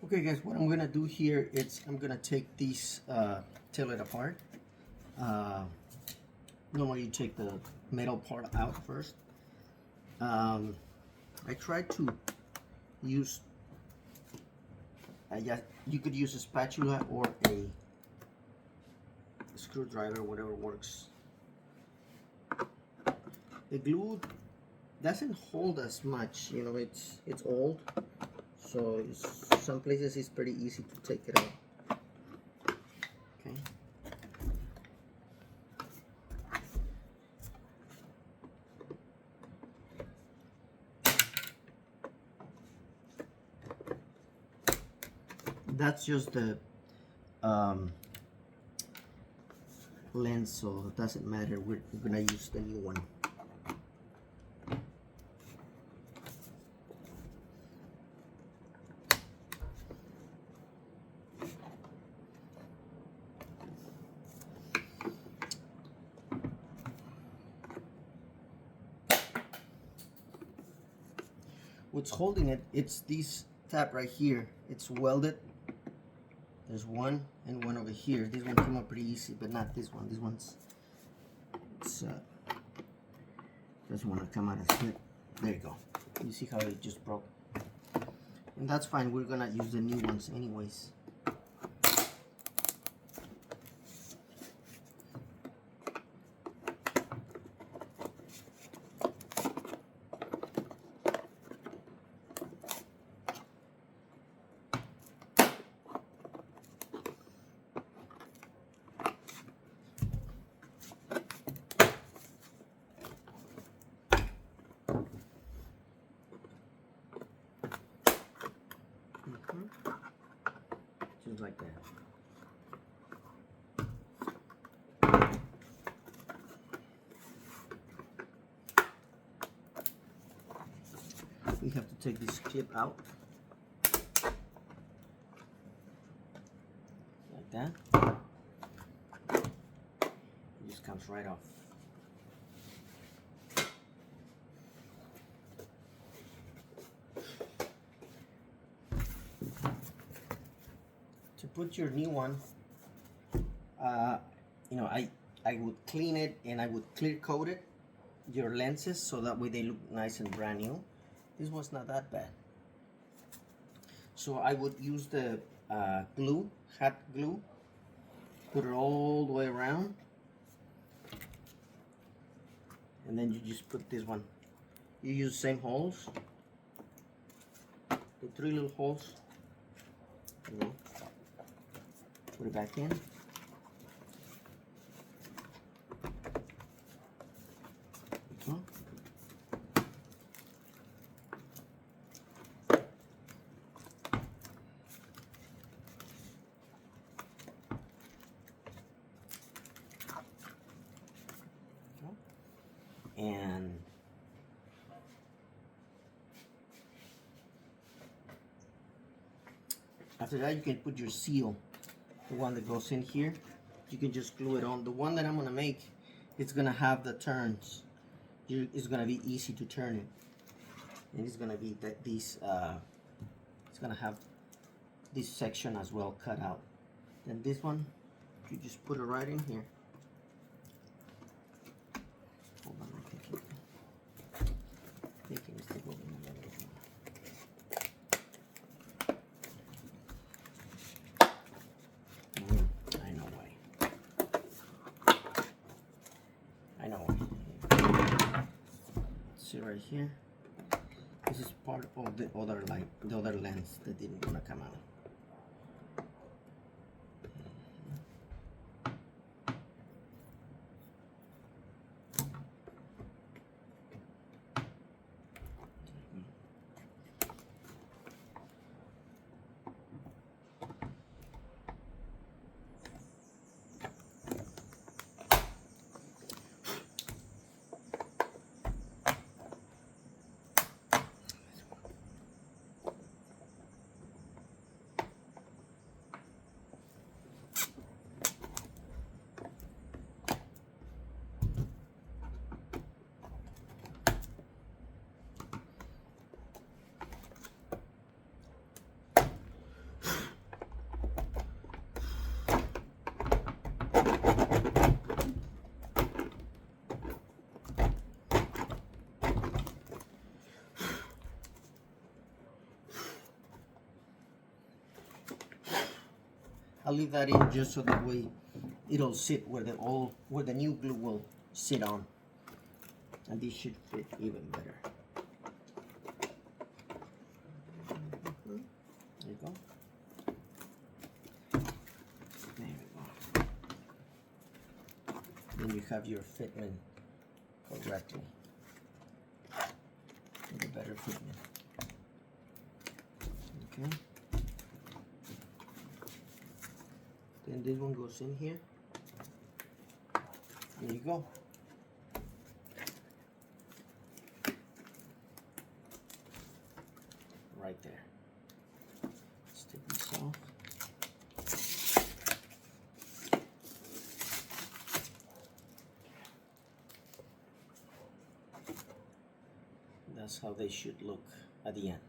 Okay guys, what I'm gonna do here is I'm gonna take these taillight apart. Normally you take the metal part out first. I tried to use, yeah, you could use a spatula or a screwdriver, whatever works. The glue doesn't hold as much, you know, it's old, so some places it's pretty easy to take it out. Okay. That's just the lens, so it doesn't matter. We're gonna use the new one. What's holding it, it's this tab right here. It's welded. There's one and one over here. This one came up pretty easy, but not this one. This one's, doesn't want to come out as quick. There you go. You see how it just broke? And that's fine. We're gonna use the new ones anyways. Just like that. We have to take this chip out. Like that. It just comes right off. To put your new one, you know, I would clean it and I would clear coat it, your lenses, so that way they look nice and brand new. This one's not that bad. So I would use the glue, hot glue, put it all the way around, and then you just put this one. You use the same holes, the 3 little holes, you know, put it back in. Okay. And after that, you can put your seal, the one that goes in here. You can just glue it on. The one that I'm gonna make, it's gonna have the turns. It's gonna be easy to turn it, and it's gonna be that these. It's gonna have this section as well cut out. Then this one, you just put it right in here. Hold on, I think it's the one. I know why. I know why. See right here. This is part of the other light, the other lens that didn't wanna come out. I'll leave that in just so that way it'll sit where the new glue will sit on, and this should fit even better. There you go. There we go. Then you have your fitment correctly. With a better fitment. Okay. Then this one goes in here. There you go. Right there. Let's take this off. That's how they should look at the end.